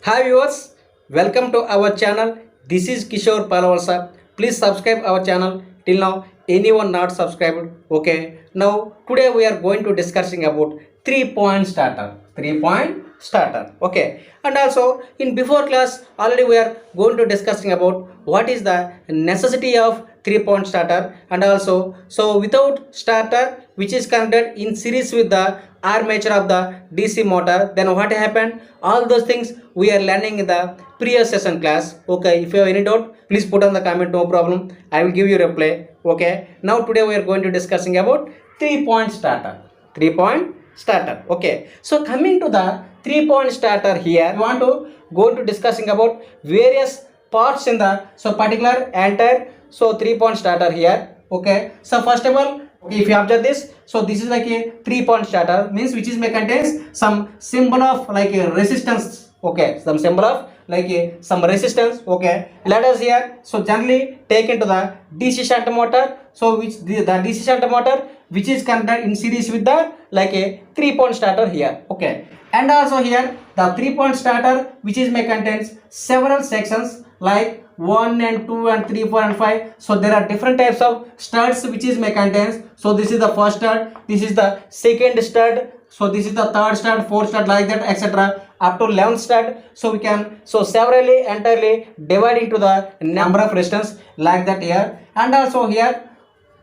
Hi viewers, welcome to our channel. This is Kishore Palavalsa. Please subscribe our channel. Till now, anyone not subscribed? Okay. Now today we are going to discussing about 3-point starter. 3-point starter. Okay. And also in before class already we are going to discussing about what is the necessity of 3-point starter, and also so without starter which is connected in series with the armature of the DC motor, then what happened? All those things we are learning in the previous session class. Okay, if you have any doubt, please put on the comment, no problem. I will give you reply. Okay, now today we are going to discussing about 3-point starter. 3-point starter. Okay, so coming to the 3-point starter here, we want to go to discussing about various parts in the particular entire 3-point starter here. Okay, so first of all, if you observe this, so this is like a 3-point starter, means which is may contains some symbol of like a resistance. Okay, some symbol of like a some resistance. Okay, let us here so generally take into the DC shunt motor, so which the DC shunt motor which is connected in series with the like a 3-point starter here. Okay, and also here the 3-point starter which is may contains several sections like 1 and 2 and 3, 4 and 5. So there are different types of studs which is may contains. So this is the first stud, this is the second stud, so this is the third stud, fourth stud, like that, etc. up to 11th stud. So we can so severally entirely divide into the number of resistance like that here. And also here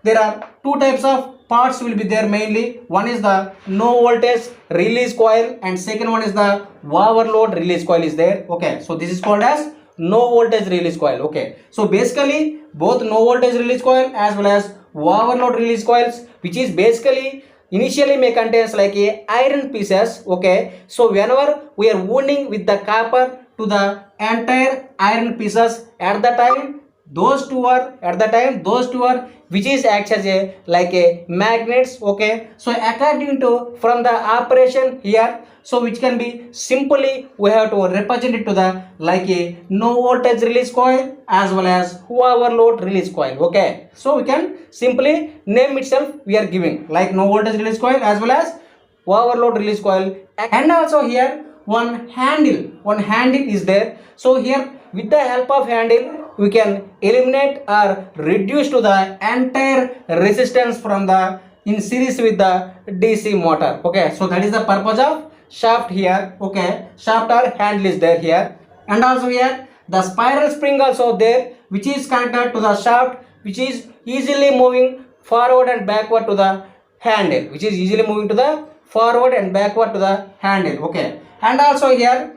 there are two types of parts will be there mainly. One is the no voltage release coil and second one is the overload release coil is there. Okay, so this is called as no voltage release coil. Okay, so basically both no voltage release coil as well as overload release coils, which is basically initially may contains like a iron pieces. Okay, so whenever we are wounding with the copper to the entire iron pieces, at the time those two are which is acts as a like a magnets. Okay, so according to from the operation here, so which can be simply we have to represent it to the like a no voltage release coil as well as overload release coil. Okay, so we can simply name itself we are giving like no voltage release coil as well as overload release coil. And also here one handle is there. So here with the help of handle we can eliminate or reduce to the entire resistance from the in series with the DC motor. Okay, so that is the purpose of shaft here. Okay, shaft or handle is there here. And also here the spiral spring also there which is connected to the shaft, which is easily moving forward and backward to the handle, which is easily moving to the forward and backward to the handle. Okay, and also here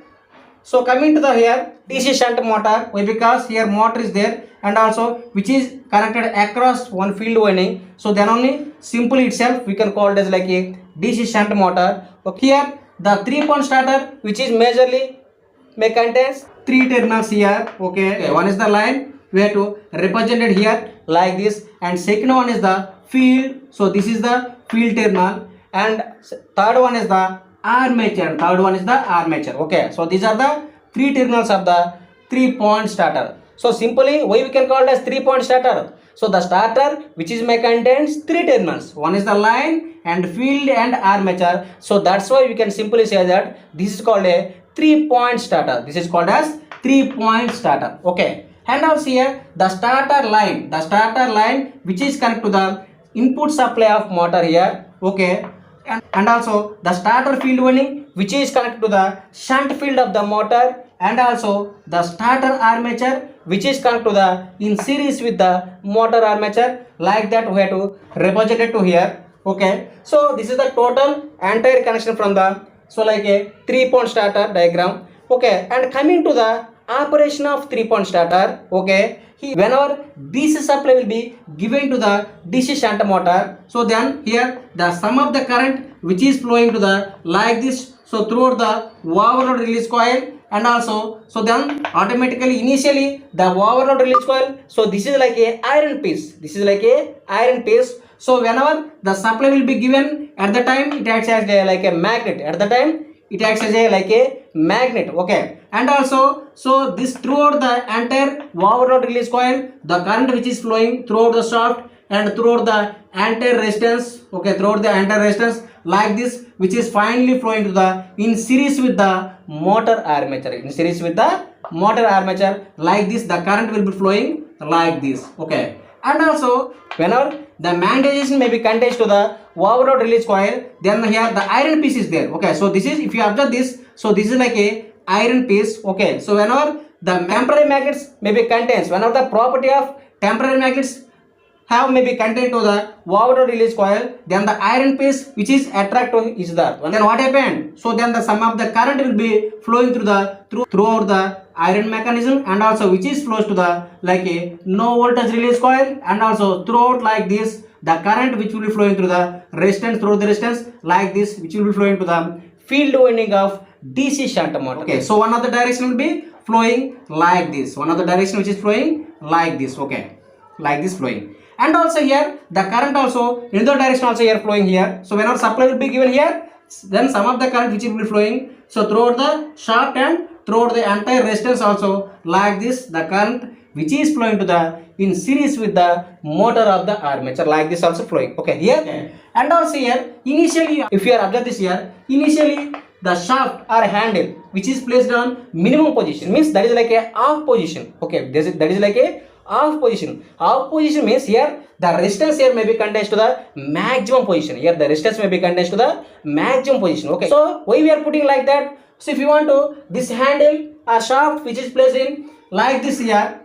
so coming to the here DC shunt motor, why? Because here motor is there and also which is connected across one field winding, so then only simply itself we can call it as like a DC shunt motor. Okay, here the 3-point starter which is majorly may contains 3 terminals here. Okay, one is the line we have to represent it here like this, and second one is the field, so this is the field terminal, and third one is the armature. Okay, so these are the 3 terminals of the 3-point starter. So simply why we can call it as 3-point starter? So the starter which is may contains 3 terminals, one is the line and field and armature. So that's why we can simply say that this is called a 3-point starter. This is called as 3-point starter. Okay, and also here the starter line which is connected to the input supply of motor here. Okay, and also the starter field winding which is connected to the shunt field of the motor, and also the starter armature which is connected to the in series with the motor armature, like that we have to represent it to here. Okay, so this is the total entire connection from the so like a 3-point starter diagram. Okay, and coming to the operation of 3-point starter. Okay, whenever DC supply will be given to the DC shunt motor, so then here the sum of the current which is flowing to the like this, so throughout the overload release coil, and also so then automatically initially the overload release coil, so this is like a iron piece. So whenever the supply will be given, at the time it acts as like a magnet. Okay, and also so this throughout the entire overload release coil, the current which is flowing throughout the shaft and throughout the entire resistance. Okay, throughout the entire resistance like this, which is finally flowing to the in series with the motor armature. In series with the motor armature, like this, the current will be flowing like this. Okay, and also whenever the magnetization may be contained to the overload release coil, then here the iron piece is there. Okay, so this is, if you observe this, so this is like a iron piece. Okay, so whenever the temporary magnets may be contains, whenever the property of temporary magnets have may be contained to the overload release coil, then the iron piece which is attract to is there. Then what happened? So then the sum of the current will be flowing throughout the iron mechanism, and also which is flows to the like a no voltage release coil, and also throughout like this the current which will be flowing through the resistance, through the resistance like this, which will be flowing to the field winding of DC shunt motor. Okay, so one of the direction will be flowing like this, one of the direction which is flowing like this. Okay, like this flowing, and also here the current also in the direction also here flowing here. So whenever supply will be given here, then some of the current which will be flowing so throughout the shaft and throughout the entire resistance also like this, the current which is flowing to the in series with the motor of the armature, like this also flowing. Okay, here. Okay. And also here initially, if you are observe this here, initially the shaft or handle which is placed on minimum position, means that is like a off position. Okay, that is like a off position. Off position means here the resistance here may be contained to the maximum position. Here the resistance may be contained to the maximum position. Okay, so why we are putting like that? So if you want to, this handle or shaft which is placed in like this here,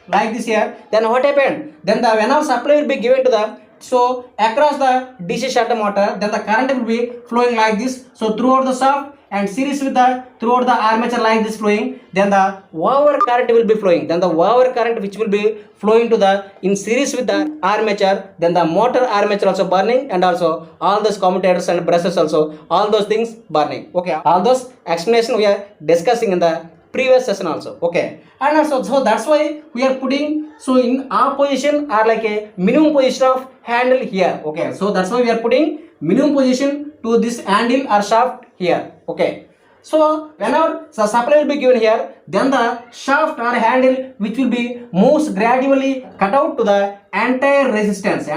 like this here, then what happened? Then the whenever supply will be given to the, so across the DC shunt motor, then the current will be flowing like this, so throughout the shaft and series with the throughout the armature like this flowing, then the over current will be flowing, then the over current which will be flowing to the in series with the armature, then the motor armature also burning, and also all those commutators and brushes also, all those things burning. Okay, all those explanation we are discussing in the previous session also. Okay, and also so that's why we are putting so in off position or like a minimum position of handle here. Okay, so that's why we are putting minimum position to this handle or shaft here. Okay, so whenever the supply will be given here, then the shaft or handle which will be moves gradually cut out to the entire resistance,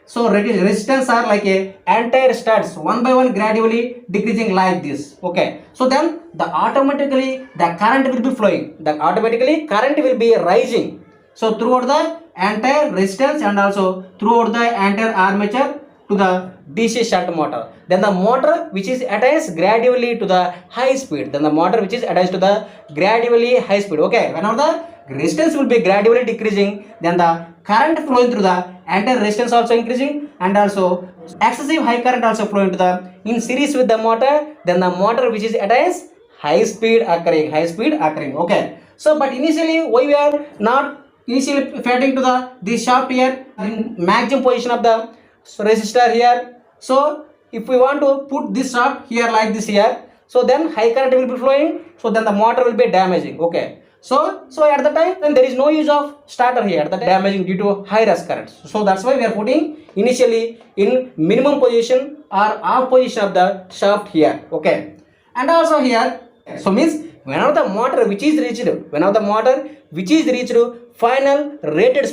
so resistance are like a entire studs one by one gradually decreasing like this. Okay, so then the automatically the current will be flowing, the automatically current will be rising, so throughout the entire resistance and also throughout the entire armature to the DC shunt motor. Then the motor which is attached gradually to the high speed, then the motor which is attached to the gradually high speed. Okay, whenever the resistance will be gradually decreasing, then the current flowing through the entire resistance also increasing, and also excessive high current also flowing to the in series with the motor, then the motor which is attached high speed occurring. Okay, so but initially why we are not initially fitting to the this shaft here in maximum position of the resistor here. So if we want to put this shaft here like this here, so then high current will be flowing, so then the motor will be damaging. Okay, so at the time then there is no use of starter here, the damaging due to high rush currents. So that's why we are putting initially in minimum position or off position of the shaft here. Okay, and also here, so means whenever the motor which is reached final rated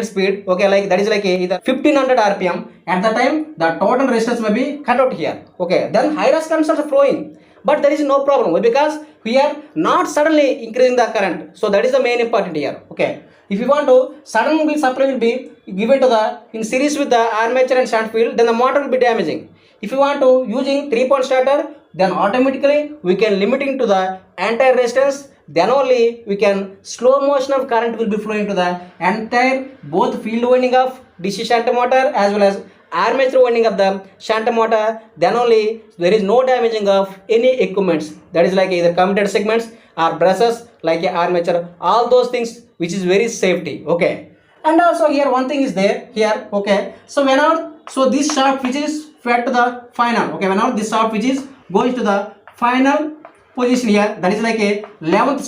speed, okay, like that is like either 1500 rpm, at the time the total resistance may be cut out here. Okay, then high rush currents are flowing, but there is no problem. Why? Because we are not suddenly increasing the current, so that is the main important here. Okay, if you want to suddenly supply will be given to the in series with the armature and shunt field, then the motor will be damaging. If you want to using 3-point starter, then automatically we can limiting to the entire resistance, then only we can slow motion of current will be flowing to the entire both field winding of DC shunt motor as well as armature winding of the shunt motor, then only there is no damaging of any equipments, that is like either commutator segments or brushes like a armature, all those things which is very safety. Okay, and also here one thing is there here. Okay, so whenever so this shaft which is fed to the final, okay, whenever this shaft which is goes to the final position here, that is like a 11th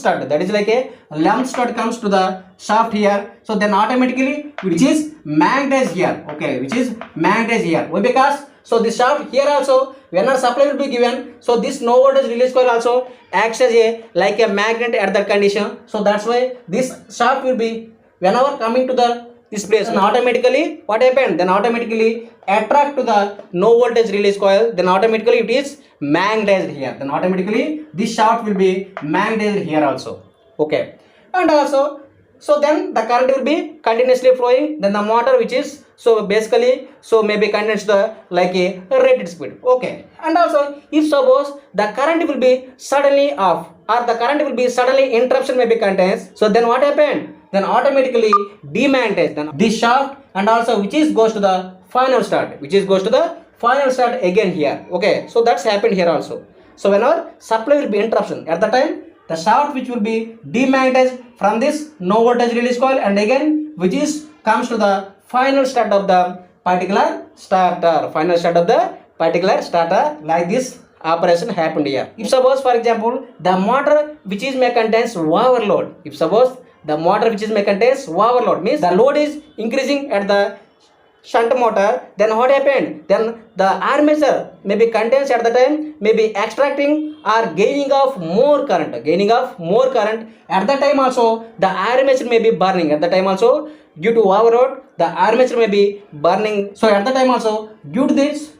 stud, comes to the shaft here, so then automatically which is magnetized here. Okay, which is magnetized here. Why? Because so this shaft here also whenever supply will be given, so this no voltage release coil also acts as a like a magnet at that condition, so that's why this shaft will be whenever coming to the this place, and automatically what happened? Then automatically attract to the no voltage release coil, then automatically it is magnetized here, then automatically this shaft will be magnetized here also. Okay, and also so then the current will be continuously flowing, then the motor which is so basically so maybe continues the like a rated speed. Okay, and also if suppose the current will be suddenly off or the current will be suddenly interruption may be contains, so then what happened? Then automatically demagnetize then this shaft, and also which is goes to the final start, which is goes to the final start again here. Okay, so that's happened here also. So whenever supply will be interruption, at the time the shaft which will be demagnetized from this no voltage release coil, and again which is comes to the final start of the particular starter, final start of the particular starter. Like this operation happened here. If suppose for example the motor which is may contains overload, if suppose the motor which is may contains overload means the load is increasing at the shunt motor, then what happened? Then the armature maybe contains at the time maybe extracting or gaining of more current, at the time also the armature may be burning, at the time also due to overload the armature may be burning. So at the time also due to this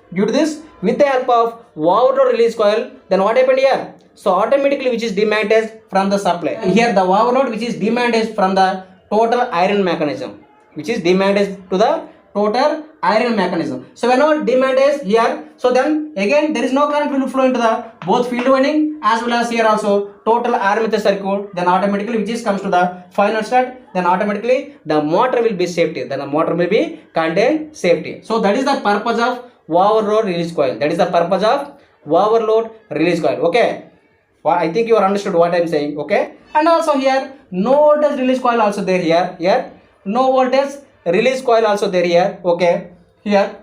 with the help of overload release coil, then what happened here? So automatically which is demagnetized from the supply. Here the overload which is demagnetized from the total iron mechanism, which is demagnetized to the total iron mechanism. So whenever demagnetized here, so then again there is no current will flow into the both field winding as well as here also total armature circuit, then automatically which is comes to the final start, then automatically the motor will be safety, then the motor will be contain safety. So that is the purpose of overload release coil, that is the purpose of overload release coil. Okay, well, I think you are understood what I am saying. Okay, and also here no voltage release coil also there here no voltage release coil also there here. Okay, here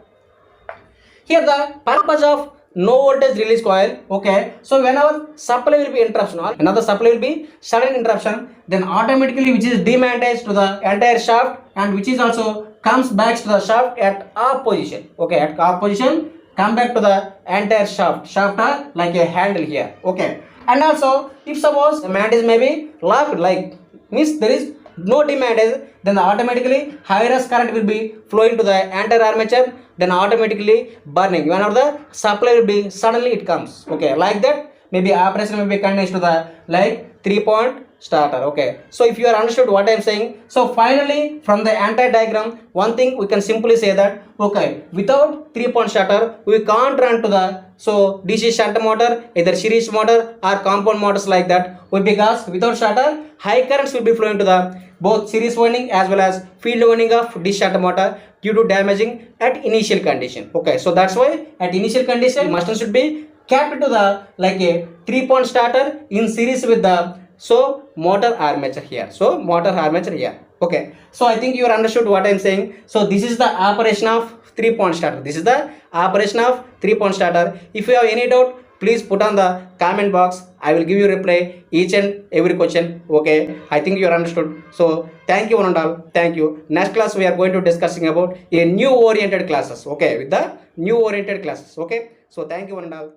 the purpose of no voltage release coil. Okay, so whenever supply will be interruption or another supply will be sudden interruption, then automatically which is demagnetized to the entire shaft, and which is also comes back to the shaft at off position. Okay, at off position come back to the entire shaft are like a handle here. Okay, and also if suppose the mat is maybe locked, like means there is no demagnetize, then automatically high-risk current will be flowing to the entire armature, then automatically burning whenever the supply will be suddenly it comes. Okay, like that maybe operation will be continuous to the like 3-point starter. Okay, so if you are understood what I am saying, so finally from the entire diagram one thing we can simply say that okay, without 3-point starter we can't run to the so DC shunt motor, either series motor or compound motors like that, because without starter high currents will be flowing to the both series winding as well as field winding of DC shunt motor due to damaging at initial condition. Okay, so that's why at initial condition machine should be kept to the like a 3-point starter in series with the so motor armature here, Okay, so I think you are understood what I am saying. So this is the operation of 3-point starter, If you have any doubt, please put on the comment box. I will give you reply each and every question. Okay, I think you are understood. So thank you one and all. Thank you. Next class we are going to discussing about a new oriented classes. Okay, with the new oriented classes. Okay, so thank you one and all.